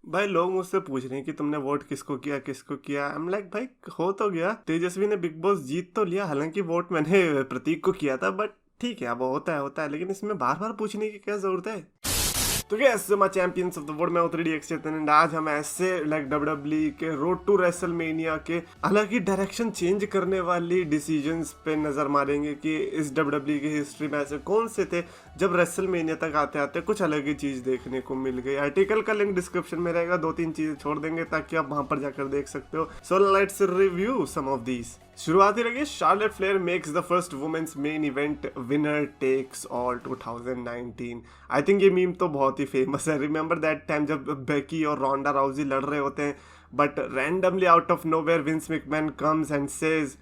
भाई लोग मुझसे पूछ रहे हैं कि तुमने वोट किसको किया। आई एम लाइक भाई हो तो गया, तेजस्वी ने बिग बॉस जीत तो लिया, हालांकि वोट मैंने प्रतीक को किया था, बट ठीक है, अब होता है, लेकिन इसमें बार बार पूछने की क्या जरूरत है। तो yes my champions of the world, मैं उतरी DX चेतन एंड आज हम ऐसे लाइक WWE के रोड टू रेसलमेनिया के अलग ही डायरेक्शन चेंज करने वाली डिसीजंस पे नजर मारेंगे कि इस WWE की हिस्ट्री में ऐसे कौन से थे जब रेसलमेनिया तक आते आते कुछ अलग ही चीज देखने को मिल गई। आर्टिकल का लिंक डिस्क्रिप्शन में रहेगा, 2-3 चीजें छोड़ देंगे ताकि आप वहां पर जाकर देख सकते हो। So let's review some of these. शुरुआती रही, Charlotte Flair makes the first women's main event winner takes all 2019। I think ये मीम तो बहुत ही फेमस है। रिमेंबर दैट टाइम जब बेकी और रोंडा राउजी लड़ रहे होते हैं, but randomly out of nowhere Vince McMahon comes and says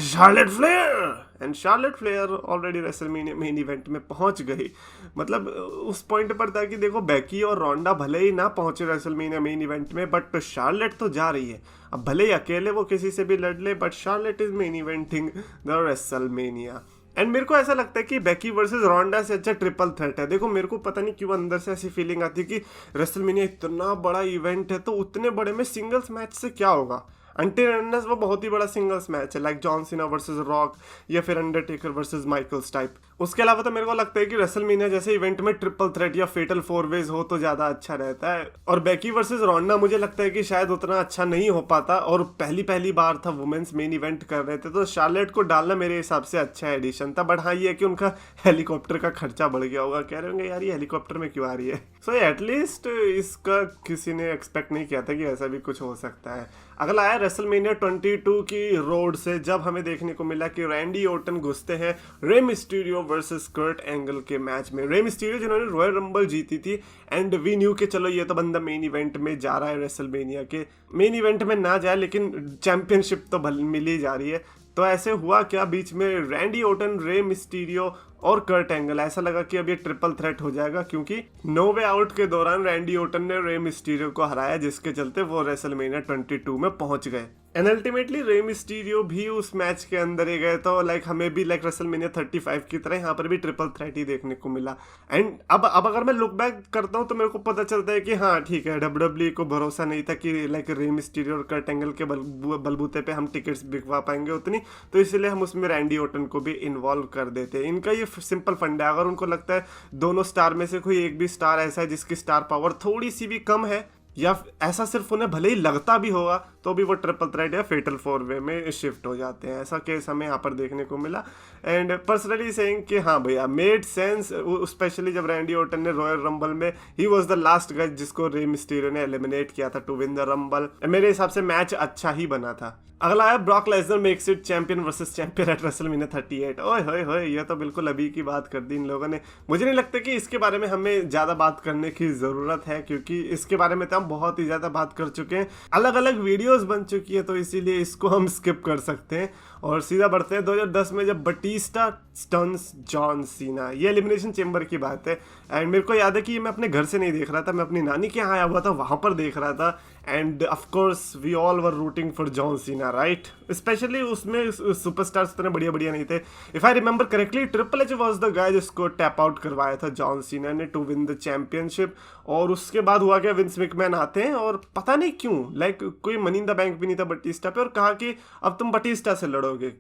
Charlotte Flair, and Charlotte Flair already WrestleMania main event में पहुंच गई। मतलब उस पॉइंट पर था कि देखो बेकी और रोंडा भले ही ना पहुंचे रेसलमेनिया मेन इवेंट में, बट शार्लेट तो जा रही है। अब भले ही अकेले वो किसी से भी लड़ ले, but Charlotte is main eventing the WrestleMania. And मेरे को ऐसा लगता है कि बेकी वर्सेस रोंडा से अच्छा ट्रिपल थ्रेट है। देखो मेरे को पता नहीं क्यों अंदर से ऐसी फीलिंग आती है कि रेसलमेनिया इतना बड़ा इवेंट है, तो उतने बड़े में सिंगल्स मैच से क्या होगा। अनटिल वो बहुत ही बड़ा सिंगल्स मैच है, like John Cena versus rock या फिर अंडरटेकर वर्सेस माइकल्स टाइप। उसके अलावा तो मेरे को लगता है कि रेसलमेनिया जैसे इवेंट में ट्रिपल थ्रेट या फेटल 4 वेज हो तो ज्यादा अच्छा रहता है। और बेकी वर्सेस रोंडा मुझे लगता है कि शायद उतना अच्छा नहीं हो पाता, और पहली बार था वुमेन्स मेन इवेंट कर रहे थे, तो शार्लेट को डालना मेरे हिसाब से अच्छा एडिशन था। बट हाँ, ये है कि उनका हेलीकॉप्टर का खर्चा बढ़ गया होगा, कह रहे होंगे यार ये हेलीकॉप्टर में क्यों आ रही है। सो एटलीस्ट इसका किसी ने एक्सपेक्ट नहीं किया था कि ऐसा भी कुछ हो सकता है। अगला आया रेसलमेनिया 22 की रोड से, जब हमें देखने को मिला कि रैंडी ओर्टन घुसते हैं Rey Mysterio versus Kurt Angle के मैच में। रे मिस्टीरियो जिन्होंने रॉयल रंबल जीती थी, एंड वी न्यू कि चलो ये तो बंदा मेन इवेंट में जा रहा है, रेसलमेनिया के मेन इवेंट में ना जाए लेकिन चैंपियनशिप तो मिल ही जा रही है। तो ऐसे हुआ क्या, बीच में रैंडी ओर्टन, रे मिस्टीरियो और कर्ट एंगल, ऐसा लगा कि अब ये ट्रिपल थ्रेट हो जाएगा, क्योंकि नो वे आउट के दौरान रैंडी ओर्टन ने रे मिस्टीरियो को हराया, जिसके चलते वो रेसलमेनिया 22 में पहुंच गए। एंड अल्टीमेटली रे मिस्टीरियो भी उस मैच के अंदर ही गए, तो लाइक हमें भी लाइक रेसलमेनिया 35 की तरह यहाँ पर भी ट्रिपल थ्रेट ही देखने को मिला। एंड अब अगर मैं लुक बैक करता हूँ तो मेरे को पता चलता है कि हाँ ठीक है, WWE को भरोसा नहीं था कि लाइक रे मिस्टीरियो और कर्ट एंगल के बलबूते पे हम टिकट्स बिकवा पाएंगे उतनी, तो इसलिए हम उसमें रैंडी ओर्टन को भी इन्वॉल्व कर देते हैं। इनका ये सिंपल फंडा है, अगर उनको लगता है दोनों स्टार में से कोई एक भी स्टार ऐसा है जिसकी स्टार पावर थोड़ी सी भी कम है, या ऐसा सिर्फ उन्हें भले ही लगता भी होगा, तो भी वो ट्रिपल थ्रेट या फेटल 4 वे में शिफ्ट हो जाते हैं। ऐसा केस हमें यहाँ पर देखने को मिला। एंड पर्सनली सेइंग कि हाँ भैया मेड सेंस, स्पेशली जब रैंडी ओर्टन ने रॉयल रंबल में he was the last guy जिसको रे मिस्टीरियो ने एलिमिनेट किया था टू विन द रंबल। मेरे हिसाब से मैच अच्छा ही बना था। अगला है Brock Lesnar makes it champion versus champion eight WrestleMania 38। ओए होए होए, ये तो बिल्कुल अभी की बात कर दी इन लोगों ने। मुझे नहीं लगता कि इसके बारे में हमें ज़्यादा बात करने की ज़रूरत है, क्योंकि इसके बारे में तो हम बहुत ही ज़्यादा बात कर चुके हैं, अलग अलग वीडियोस बन चुकी है, तो इसीलिए इसको हम स्किप कर सकते हैं और सीधा बढ़ते हैं 2010 में, जब बटिस्टा स्टन्स जॉन सीना। ये एलिमिनेशन चेंबर की बात है। एंड मेरे को याद है कि ये मैं अपने घर से नहीं देख रहा था, मैं अपनी नानी के यहाँ आया हुआ था, वहाँ पर देख रहा था। And of course we all were rooting for John Cena, right. Especially उसमें सुपरस्टार्स इतने बढ़िया नहीं थे। If I remember correctly, Triple H was the guy जिसको टैप आउट करवाया था जॉन सीना ने टू विन द चैंपियनशिप। और उसके बाद हुआ क्या, विंस मैकमैन आते हैं और पता नहीं क्यों लाइक कोई मनी इन द बैंक भी नहीं था बटिस्टा पे, और कहा कि अब तुम बटिस्टा से लड़ोगे।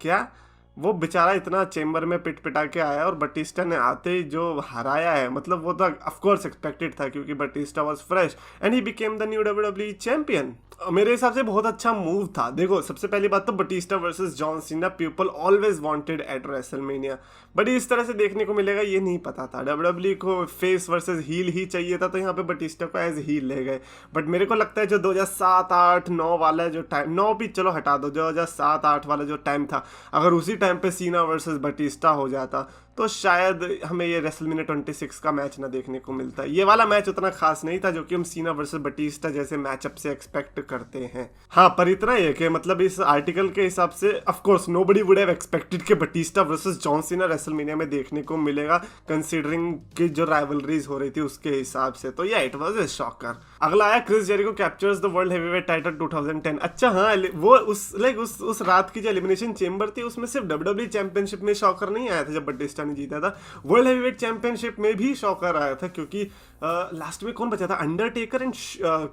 क्या वो बेचारा इतना चेंबर में पिट पिटा के आया और बटिस्टा ने आते ही जो हराया है, मतलब वो तो ऑफ कोर्स एक्सपेक्टेड था, क्योंकि Batista was fresh and he became the new WWE champion. मेरे हिसाब से बहुत अच्छा मूव था। देखो सबसे पहली बात तो Batista versus John Cena people always wanted at WrestleMania, but इस तरह से देखने को मिलेगा ये नहीं पता था। WWE को फेस वर्सेस हील ही चाहिए था, तो यहाँ पे बटिस्टा को एज हील ले गए। बट मेरे को लगता है जो 2007, 8, 9 वाला जो टाइम, 9 भी चलो हटा दो, 2007, 8 वाला जो टाइम था, अगर उसी टाइम पे सीना वर्सेस बटिस्टा हो जाता तो शायद हमें ये रेसलमेनिया 26 का मैच ना देखने को मिलता। ये वाला मैच उतना खास नहीं था जो कि हम सीना वर्सेस बटिस्टा जैसे मैचअप से एक्सपेक्ट करते हैं। हाँ, पर इतना ही है कि मतलब इस आर्टिकल के हिसाब से of course nobody would have expected कि Batista versus John Cena WrestleMania में देखने को मिलेगा, कंसीडरिंग कि जो राइवलरीज हो रही थी उसके हिसाब से। तो या इट वाज ए शॉकर। अगला आया Chris Jericho captures the world heavyweight title 2010। अच्छा हाँ, वो उस रात की जो एलिमिनेशन चेंबर थी उसमें सिर्फ WWE चैंपियनशिप में शॉकर नहीं आया था जब बटिस्टा नहीं जीता था। वर्ल्ड हैवीवेट चैंपियनशिप में भी शॉकर आया था, क्योंकि लास्ट में कौन बचा था, अंडरटेकर एंड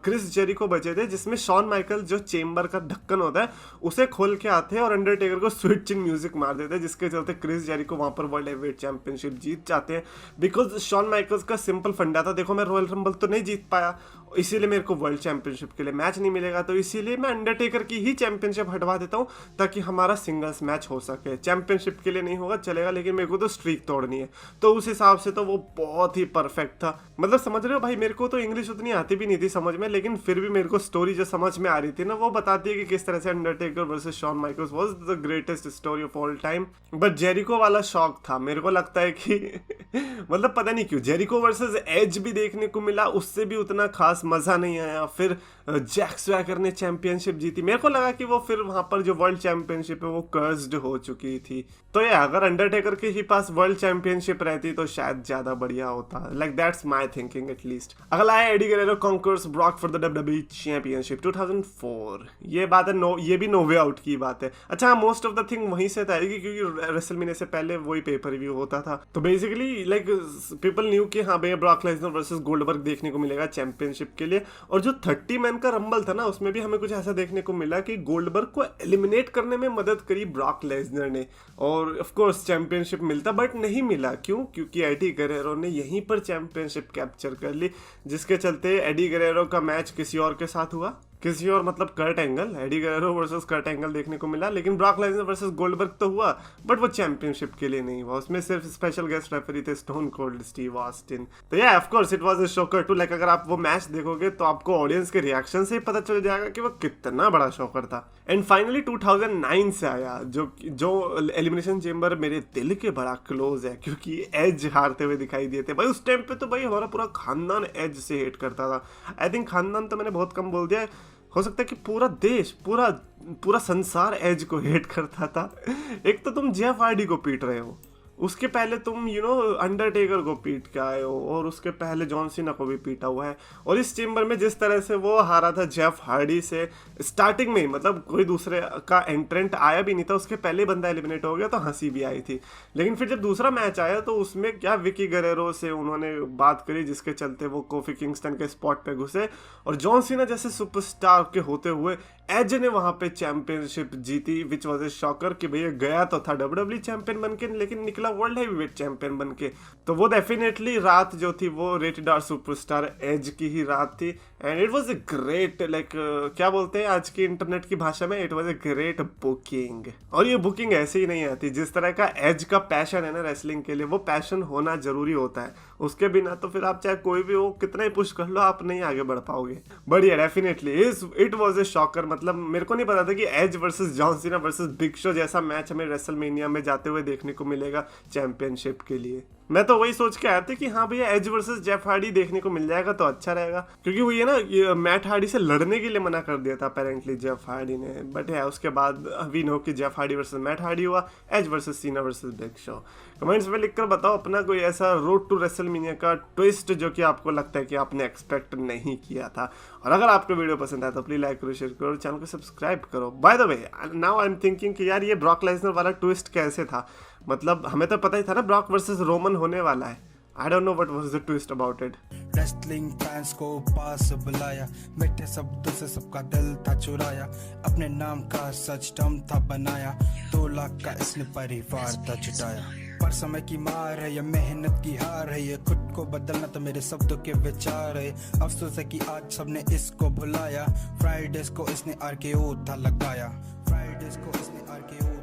क्रिस जेरिको बचे थे, जिसमें शॉन माइकल जो चेम्बर का ढक्कन होता है उसे खोल के आते हैं और अंडरटेकर को स्विच इन म्यूजिक मार देते हैं, जिसके चलते क्रिस जेरिको वहां पर वर्ल्ड हैवीवेट चैंपियनशिप जीत जाते हैं। बिकॉज शॉन माइकल्स का सिंपल फंडा था, देखो मैं रॉयल रंबल तो नहीं जीत पाया, इसीलिए मेरे को वर्ल्ड चैंपियनशिप के लिए मैच नहीं मिलेगा, तो इसीलिए मैं अंडरटेकर की ही चैंपियनशिप हटवा देता हूँ ताकि हमारा सिंगल्स मैच हो सके। चैंपियनशिप के लिए नहीं होगा चलेगा, लेकिन मेरे को तो स्ट्रीक तोड़नी है। तो उस हिसाब से तो वो बहुत ही परफेक्ट था। मतलब समझ रहे हो भाई, मेरे को तो इंग्लिश उतनी आती भी नहीं थी समझ में, लेकिन फिर भी मेरे को स्टोरी जो समझ में आ रही थी ना, वो बताती है कि किस तरह से Undertaker versus Shawn Michaels was the greatest story of all time. But Jericho वाला शौक था, मेरे को लगता है कि मतलब पता नहीं क्यों जेरिको वर्सेस एज भी देखने को मिला, उससे भी उतना खास मजा नहीं आया। फिर जैक स्वैगर ने चैंपियनशिप जीती, मेरे को लगा कि वो फिर वहां पर जो वर्ल्ड चैंपियनशिप है वो कर्स्ड हो चुकी थी। तो ये अगर अंडरटेकर के ही पास वर्ल्ड चैंपियनशिप रहती तो शायद ज्यादा बढ़िया होता। Like that's my thinking at least. अगला है Eddie Guerrero conquers Brock for the WWE championship 2004। ये बात है ये भी नो वे आउट की बात है। अच्छा, मोस्ट ऑफ द थिंग वहीं से आएगी क्योंकि रेसलमेनिया से पहले वही पेपर रिव्यू होता था। तो बेसिकली लाइक पीपल न्यू कि हाँ भैया ब्रॉक लेसनर वर्सेस गोल्डबर्ग देखने को मिलेगा चैंपियनशिप के लिए। और जो 30 मैन का रंबल था ना, उसमें भी हमें कुछ ऐसा देखने को मिला कि गोल्डबर्ग को एलिमिनेट करने में मदद करी ब्रॉक लेसनर ने, और ऑफ कोर्स चैंपियनशिप मिलता, बट नहीं मिला। क्यों? क्योंकि एडी गुerrero ने यहीं पर चैंपियनशिप कैप्चर कर ली, जिसके चलते एडी गुerrero का मैच किसी और के साथ हुआ, किसी और मतलब Kurt Angle, Eddie Guerrero versus Kurt Angle देखने को मिला। लेकिन ब्रॉक लेसनर वर्सेस गोल्डबर्ग तो हुआ, बट वो चैंपियनशिप के लिए नहीं हुआ। उसमें सिर्फ स्पेशल गेस्ट रेफरी थे स्टोन कोल्ड स्टीव ऑस्टिन। तो या of course it was a shocker too. Like अगर आप वो मैच देखोगे तो आपको ऑडियंस के रिएक्शन से ही पता चल जाएगा कि वो कितना बड़ा शॉकर था। एंड फाइनली 2009 से आया जो एलिमिनेशन चेंबर मेरे दिल के बड़ा क्लोज है, क्योंकि एज हारते हुए दिखाई दिए थे भाई। उस टाइम पे तो भाई हमारा पूरा खानदान एज से हेट करता था। आई थिंक खानदान तो मैंने बहुत कम बोल दिया, हो सकता है कि पूरा देश पूरा संसार एज को हेट करता था। एक तो तुम जेफ हार्डी को पीट रहे हो, उसके पहले तुम अंडरटेकर को पीट के आए हो, और उसके पहले जॉन सीना को भी पीटा हुआ है। और इस चेंबर में जिस तरह से वो हारा था जेफ हार्डी से, स्टार्टिंग में मतलब कोई दूसरे का एंट्रेंट आया भी नहीं था, उसके पहले बंदा एलिमिनेट हो गया तो हंसी भी आई थी। लेकिन फिर जब दूसरा मैच आया तो उसमें क्या विकी गुerrero से उन्होंने बात करी, जिसके चलते वो कोफी किंगस्टन के स्पॉट पे घुसे, और जॉन सीना जैसे सुपरस्टार के होते हुए एज ने वहां पे चैंपियनशिप जीती, विच वॉज ए शॉकर कि भैया गया तो था WWE चैंपियन बनके, लेकिन निकला वर्ल्ड हैवीवेट चैंपियन बनके। तो वो डेफिनेटली रात जो थी वो रेटेड आर सुपरस्टार एज की ही रात थी। And it was a great, like क्या बोलते हैं आज की इंटरनेट की भाषा में, it was a great booking. और ये बुकिंग ऐसे ही नहीं आती, जिस तरह का एज का पैशन है ना रेसलिंग के लिए, वो पैशन होना जरूरी होता है। उसके बिना तो फिर आप चाहे कोई भी हो, कितना ही पुश कर लो, आप नहीं आगे बढ़ पाओगे। बढ़िया, definitely it was a shocker. मतलब मेरे को नहीं पता था कि Edge versus John Cena versus Big Show जैसा मैच हमें रेसलमेनिया में जाते हुए देखने को मिलेगा चैंपियनशिप के लिए। मैं तो वही सोच के आया था कि हाँ भैया एज वर्सेस जेफ हार्डी देखने को मिल जाएगा तो अच्छा रहेगा, क्योंकि वो ये मैट हार्डी से लड़ने के लिए मना कर दिया था अपेरेंटली जेफ हार्डी ने। बट है उसके बाद वी नो कि Jeff Hardy versus Matt Hardy हुआ, Edge versus Cena versus Big Show. Comments में लिखकर बताओ अपना कोई ऐसा रोड टू रेसलमेनिया का ट्विस्ट जो कि आपको लगता है कि आपने एक्सपेक्ट नहीं किया था। और अगर आपको वीडियो पसंद आया तो प्लीज लाइक करो, शेयर करो, चैनल को सब्सक्राइब करो। By the way now I am thinking कि यार ये ब्रॉक लेसनर वाला ट्विस्ट कैसे था। मतलब हमें तो पता ही था ना ब्रॉक वर्सेस रोमन होने वाला है। I don't know what was the twist about it. Wrestling fans को पास बुलाया, मीठे शब्दों से सबका दिल था चुराया, अपने नाम का सच टर्म था बनाया, 2 लाख का इसने परिवार था जुटाया। पर समय की मार है, ये मेहनत की हार है, ये खुद को बदलना तो मेरे शब्दों के विचार है। अफसोस है कि आज सबने इसको भुलाया, फ्राइडेज को इसने RKO था लगाया, फ्राइडेज को इसने RKO